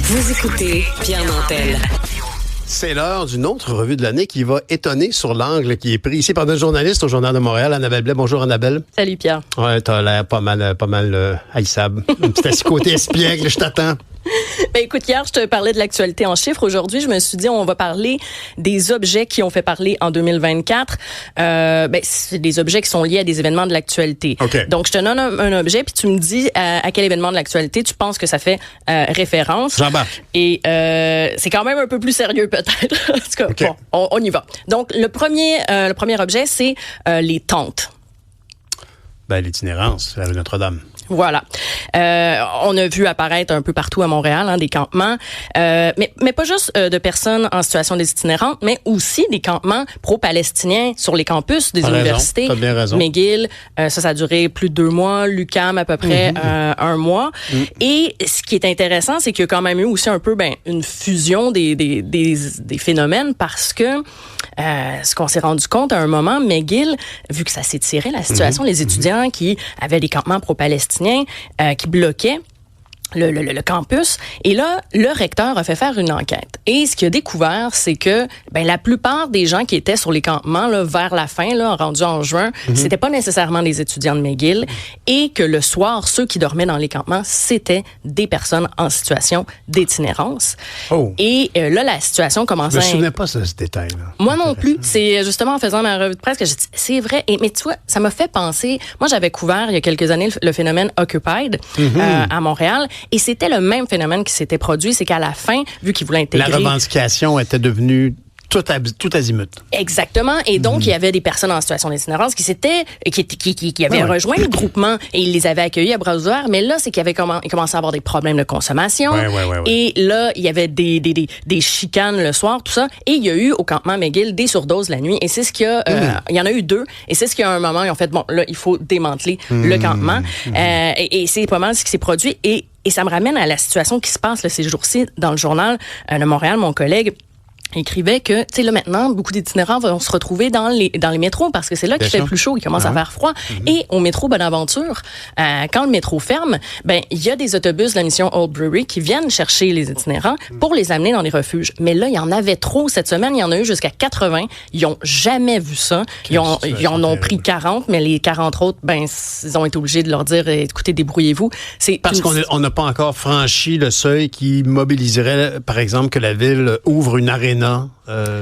Vous écoutez Pierre Nantel. C'est l'heure d'une autre revue de l'année qui va étonner sur l'angle qui est pris ici par notre journaliste au Journal de Montréal, Annabelle Blais. Bonjour, Annabelle. Salut, Pierre. Ouais, t'as l'air pas mal haïssable. Un petit côté espiègle, je t'attends. Ben écoute, hier, je te parlais de l'actualité en chiffres. Aujourd'hui, je me suis dit, on va parler des objets qui ont fait parler en 2024. C'est des objets qui sont liés à des événements de l'actualité. Okay. Donc, je te donne un objet, puis tu me dis à quel événement de l'actualité tu penses que ça fait référence. J'embarque. Et c'est quand même un peu plus sérieux, peut-être. En tout cas, okay. Bon, on y va. Donc, le premier objet, c'est les tentes. L'itinérance à Notre-Dame. Voilà. On a vu apparaître un peu partout à Montréal des campements, mais pas juste de personnes en situation d'itinérante, mais aussi des campements pro-palestiniens sur les campus des universités. T'as bien raison. McGill, ça a duré plus de 2 mois. l'UQAM à peu près 1 mois. Et ce qui est intéressant, c'est qu'il y a quand même eu aussi un peu une fusion des phénomènes parce que ce qu'on s'est rendu compte à un moment, McGill, vu que ça s'est tiré la situation, les étudiants qui avaient des campements pro-palestiniens qui bloquaient le campus. Et là, le recteur a fait faire une enquête. Et ce qu'il a découvert, c'est que la plupart des gens qui étaient sur les campements là, vers la fin, là, rendus en juin, c'était pas nécessairement des étudiants de McGill et que le soir, ceux qui dormaient dans les campements, c'était des personnes en situation d'itinérance. Oh. Et là, la situation commençait... Je me souvenais pas de ce détail-là. Moi non plus. C'est justement en faisant ma revue de presse que j'ai dit, c'est vrai. Mais tu vois, ça m'a fait penser... Moi, j'avais couvert il y a quelques années le phénomène Occupied à Montréal. Et c'était le même phénomène qui s'était produit, c'est qu'à la fin, vu qu'ils voulaient intégrer... La revendication était devenue tout azimut. Exactement. Et donc, il y avait des personnes en situation d'itinérance qui avaient rejoint le groupement et ils les avaient accueillis à bras ouverts. Mais là, c'est qu'il y avait commencé à avoir des problèmes de consommation. Ouais. Et là, il y avait des chicanes le soir, tout ça. Et il y a eu au campement McGill des surdoses la nuit. Et c'est ce qu'il y a... il y en a eu 2. Et c'est ce qu'il y a un moment, ils ont fait, là, il faut démanteler le campement. Et c'est pas mal ce qui s'est produit. Et ça me ramène à la situation qui se passe là, ces jours-ci dans le journal de Montréal. Mon collègue écrivait que, tu sais, là, maintenant, beaucoup d'itinérants vont se retrouver dans les métros parce que c'est là qu'il fait plus chaud, il commence à faire froid. Et au métro Bonaventure, quand le métro ferme, il y a des autobus de la mission Old Brewery qui viennent chercher les itinérants pour les amener dans les refuges. Mais là, il y en avait trop cette semaine. Il y en a eu jusqu'à 80. Ils ont jamais vu ça. Ils en ont pris 40, mais les 40 autres, ils ont été obligés de leur dire, écoutez, débrouillez-vous. Parce qu'on n'a pas encore franchi le seuil qui mobiliserait, par exemple, que la ville ouvre une aréna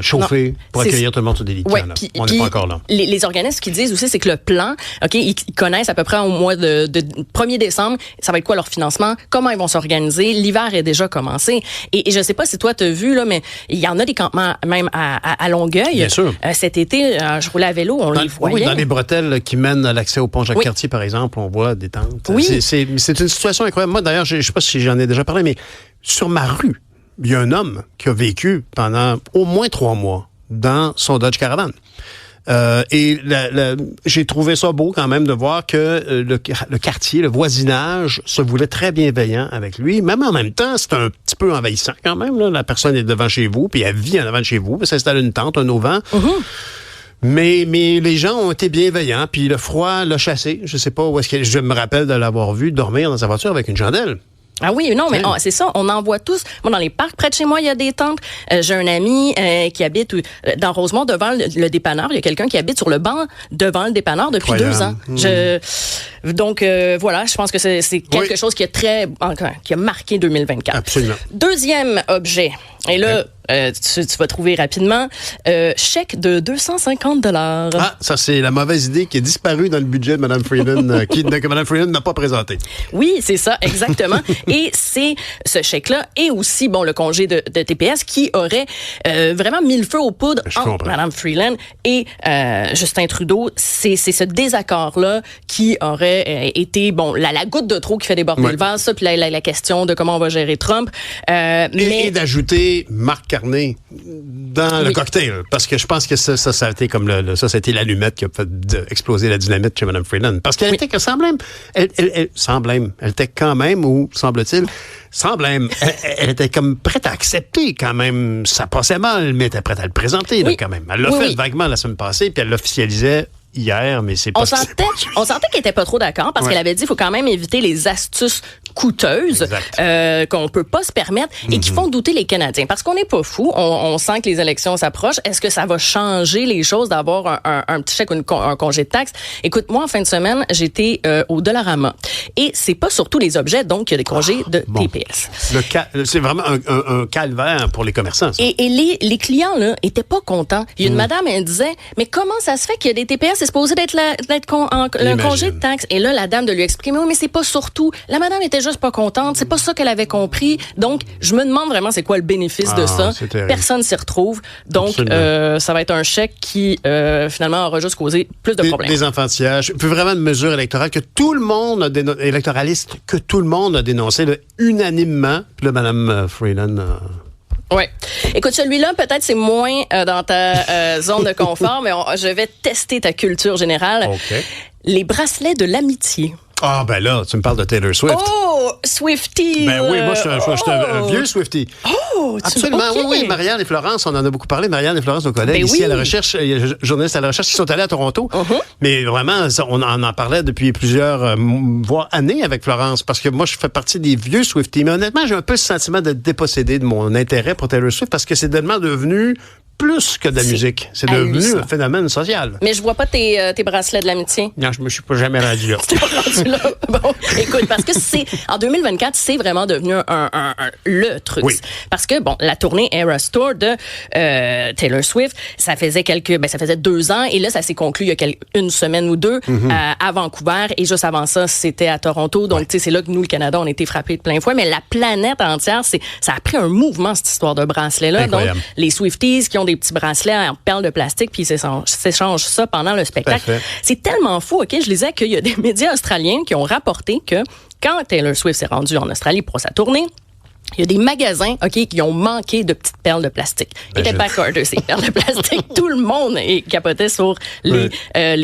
chauffée pour accueillir tout le monde sur des lits. Ouais, on n'est pas encore là. Les organismes qui disent aussi, c'est que le plan, OK, ils connaissent à peu près au mois de 1er décembre, ça va être quoi leur financement, comment ils vont s'organiser. L'hiver est déjà commencé. Et je sais pas si toi, tu as vu, là, mais il y en a des campements même à Longueuil. Bien sûr. Cet été, je roulais à vélo, on les voyait. Oui, dans les bretelles qui mènent à l'accès au pont Jacques-Cartier, par exemple, on voit des tentes. Oui. C'est une situation incroyable. Moi, d'ailleurs, je sais pas si j'en ai déjà parlé, mais sur ma rue, il y a un homme qui a vécu pendant au moins 3 mois dans son Dodge Caravan. J'ai trouvé ça beau quand même de voir que le quartier, le voisinage se voulait très bienveillant avec lui. Même en même temps, c'est un petit peu envahissant quand même. Là. La personne est devant chez vous, puis elle vit en avant de chez vous, puis s'installe une tente, un auvent. Mais les gens ont été bienveillants, puis le froid l'a chassé. Je sais pas où est-ce que je me rappelle de l'avoir vu dormir dans sa voiture avec une chandelle. Ah oui, non, mais c'est ça, on en voit tous. Moi, dans les parcs, près de chez moi, il y a des tentes. J'ai un ami qui habite dans Rosemont, devant le dépanneur. Il y a quelqu'un qui habite sur le banc devant le dépanneur depuis 2 ans. Donc, voilà, je pense que c'est quelque chose qui a marqué 2024. Absolument. Deuxième objet, et là, tu vas trouver rapidement, chèque de 250 $. Ah, ça, c'est la mauvaise idée qui est disparue dans le budget de Mme Freeland, que Mme Freeland n'a pas présenté. Oui, c'est ça, exactement. Et c'est ce chèque-là et aussi, le congé de TPS qui aurait vraiment mis le feu aux poudres entre Mme Freeland et Justin Trudeau. C'est ce désaccord-là qui aurait été, la goutte de trop qui fait déborder le vase, ça, puis la question de comment on va gérer Trump. Et d'ajouter Marc Carney dans le cocktail, parce que je pense que ça a été comme ça a été l'allumette qui a fait exploser la dynamite chez Mme Freeland. Parce qu'elle était elle était quand même, ou semble-t-il, elle était comme prête à accepter quand même. Ça passait mal, mais elle était prête à le présenter quand même. Elle l'a fait vaguement la semaine passée, puis elle l'officialisait hier, mais c'est pas... On sentait qu'elle était pas trop d'accord parce qu'elle avait dit qu'il faut quand même éviter les astuces coûteuses qu'on peut pas se permettre et qui font douter les Canadiens. Parce qu'on n'est pas fou, on sent que les élections s'approchent. Est-ce que ça va changer les choses d'avoir un petit chèque ou un congé de taxes? Écoute, moi, en fin de semaine, j'étais au Dollarama. Et c'est pas surtout les objets, donc il y a des congés de TPS. C'est vraiment un calvaire pour les commerçants. Ça. Et les clients, là, étaient pas contents. Il y a une madame, elle disait, mais comment ça se fait qu'il y a des TPS, c'est supposé d'être le congé de taxes? Et là, la dame de lui exprimer, mais c'est pas surtout. La madame était juste pas contente. C'est pas ça qu'elle avait compris. Donc, je me demande vraiment c'est quoi le bénéfice de ça. Personne s'y retrouve. Donc, ça va être un chèque qui, finalement, aura juste causé plus de problèmes. Des enfantillages. Puis vraiment une mesure électorale que tout le monde électoraliste, que tout le monde a dénoncé là, unanimement. Puis là, Mme Freeland... Oui. Écoute, celui-là, peut-être c'est moins dans ta zone de confort, mais je vais tester ta culture générale. Okay. Les bracelets de l'amitié. Ah, ben là, tu me parles de Taylor Swift. Oh, Swiftie! Ben oui, moi, je suis un vieux Swiftie. Oh, absolument. Okay. Oui, Marianne et Florence, on en a beaucoup parlé. Marianne et Florence, nos collègues, ici à la recherche, il y a des journalistes à la recherche qui sont allés à Toronto. Mais vraiment, on en parlait depuis plusieurs voire années avec Florence, parce que moi, je fais partie des vieux Swifties. Mais honnêtement, j'ai un peu le sentiment d'être dépossédé de mon intérêt pour Taylor Swift, parce que c'est tellement devenu plus que de la musique. C'est devenu un phénomène social. Mais je vois pas tes bracelets de l'amitié. Non, je me suis pas jamais rendu là. Tu t'es pas rendu là? Bon, écoute, parce que en 2024, c'est vraiment devenu le truc. Oui. Parce que, bon, la tournée Eras Tour de Taylor Swift, ça faisait 2 ans, et là, ça s'est conclu il y a une semaine ou deux à Vancouver, et juste avant ça, c'était à Toronto. Donc, tu sais, c'est là que nous, le Canada, on a été frappés de plein fouet, mais la planète entière, ça a pris un mouvement, cette histoire de bracelets-là. Incroyable. Donc, les Swifties qui ont des petits bracelets en perles de plastique, puis ils s'échangent ça pendant le spectacle. C'est tellement fou, OK? Je lisais qu'il y a des médias australiens qui ont rapporté que quand Taylor Swift s'est rendue en Australie pour sa tournée, il y a des magasins, OK, qui ont manqué de petites perles de plastique. Il était pas accordé, ces perles de plastique. Tout le monde capotait sur les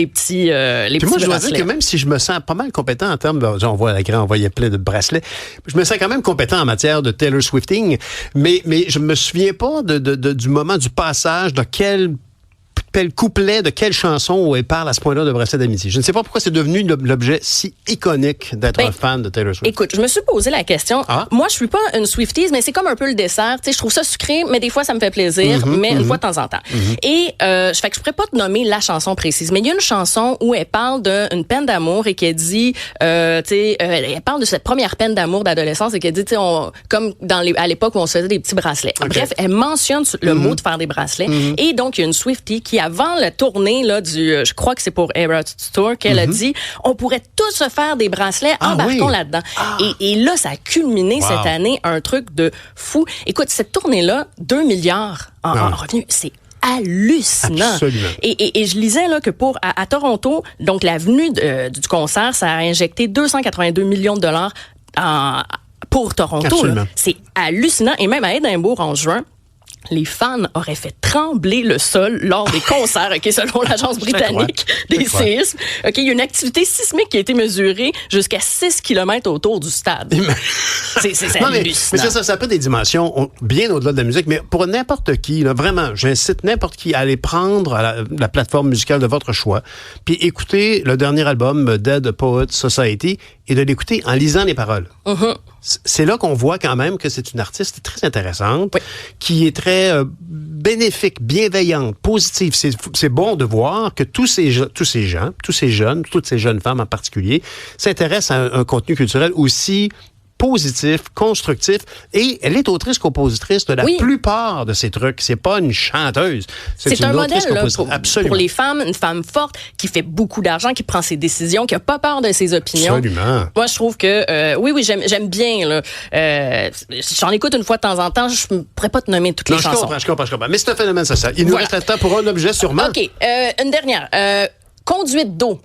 petits Puis moi, je dois dire que même si je me sens pas mal compétent en termes de... On voit à l'écran, on voyait plein de bracelets. Je me sens quand même compétent en matière de Taylor Swifting, mais je me souviens pas du moment du passage, de quel couplet, de quelle chanson où elle parle à ce point-là de bracelet d'amitié. Je ne sais pas pourquoi c'est devenu l'objet si iconique d'être un fan de Taylor Swift. Écoute, je me suis posé la question. Moi, je suis pas une Swiftie, mais c'est comme un peu le dessert. Tu sais, je trouve ça sucré, mais des fois, ça me fait plaisir, mais une fois de temps en temps. Et je pourrais pas te nommer la chanson précise, mais il y a une chanson où elle parle d'une peine d'amour et qu'elle dit, elle parle de cette première peine d'amour d'adolescence et qu'elle dit, tu sais, comme à l'époque où on se faisait des petits bracelets. Okay. Bref, elle mentionne le mot de faire des bracelets. Et donc, il y a une Swiftie qui, avant la tournée là, je crois que c'est pour Eras Tour, qu'elle a dit, on pourrait tous se faire des bracelets, embarquons là-dedans. Et là, ça a culminé cette année, un truc de fou. Écoute, cette tournée-là, 2 milliards en revenus, c'est hallucinant. Absolument. Et je lisais là que à Toronto, donc l'avenue du concert, ça a injecté 282 millions de dollars pour Toronto. C'est hallucinant. Et même à Édimbourg, en juin, les fans auraient fait trembler le sol lors des concerts, OK, selon l'Agence britannique des séismes. OK, il y a une activité sismique qui a été mesurée jusqu'à 6 km autour du stade. C'est hallucinant. Mais ça a pris des dimensions bien au-delà de la musique, mais pour n'importe qui, là, vraiment, j'incite n'importe qui à aller prendre la plateforme musicale de votre choix, puis écouter le dernier album, Dead Poets Society, et de l'écouter en lisant les paroles. C'est là qu'on voit quand même que c'est une artiste très intéressante, qui est très bénéfique, bienveillante, positive. C'est bon de voir que tous ces gens, tous ces jeunes, toutes ces jeunes femmes en particulier, s'intéressent à un contenu culturel aussi positif, constructif, et elle est autrice-compositrice de la plupart de ces trucs. C'est pas une chanteuse. C'est un modèle là, pour les femmes, une femme forte qui fait beaucoup d'argent, qui prend ses décisions, qui a pas peur de ses opinions. Absolument. Moi, je trouve que oui, j'aime bien. Là. J'en écoute une fois de temps en temps. Je ne pourrais pas te nommer toutes les chansons. Je comprends. Mais c'est un phénomène social. Il nous reste le temps pour un objet sûrement. OK. Une dernière. Conduite d'eau.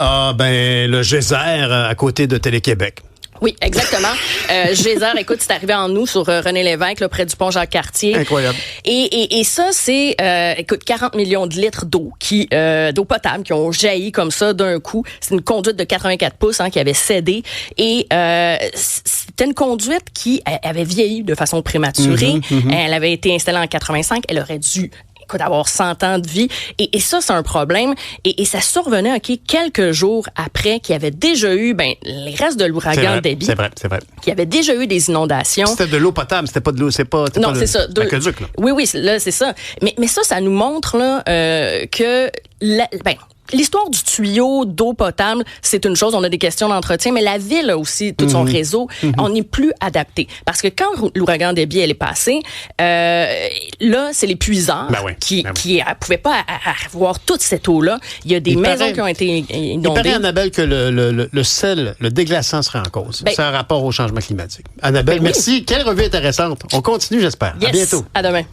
Le geyser à côté de Télé-Québec. Oui, exactement. Geyser, écoute, c'est arrivé en nous sur René Lévesque, là, près du pont Jacques-Cartier. Incroyable. Et ça, c'est, 40 millions de litres d'eau d'eau potable qui ont jailli comme ça d'un coup. C'est une conduite de 84 pouces qui avait cédé. Et c'était une conduite qui avait vieilli de façon prématurée. Elle avait été installée en 85. Elle aurait dû d'avoir 100 ans de vie. Et ça, c'est un problème. Et ça survenait, quelques jours après qu'il y avait déjà eu, les restes de l'ouragan Debby. C'est vrai. Qu'il y avait déjà eu des inondations. C'était de l'eau potable, c'était pas de l'eau, non, c'est ça. L'aqueduc, là. Oui, là, c'est ça. Mais ça nous montre, là, que l'histoire du tuyau d'eau potable, c'est une chose, on a des questions d'entretien, mais la ville a aussi tout son réseau. On n'est plus adapté. Parce que quand l'ouragan Debby, elle est passée, là, c'est les puiseurs qui pouvaient pas avoir toute cette eau-là. Il y a des maisons qui ont été inondées. Il paraît, Annabelle, que le sel, le déglaçant serait en cause. C'est un rapport au changement climatique. Annabelle, merci. Quelle revue intéressante. On continue, j'espère. Yes. À bientôt. À demain.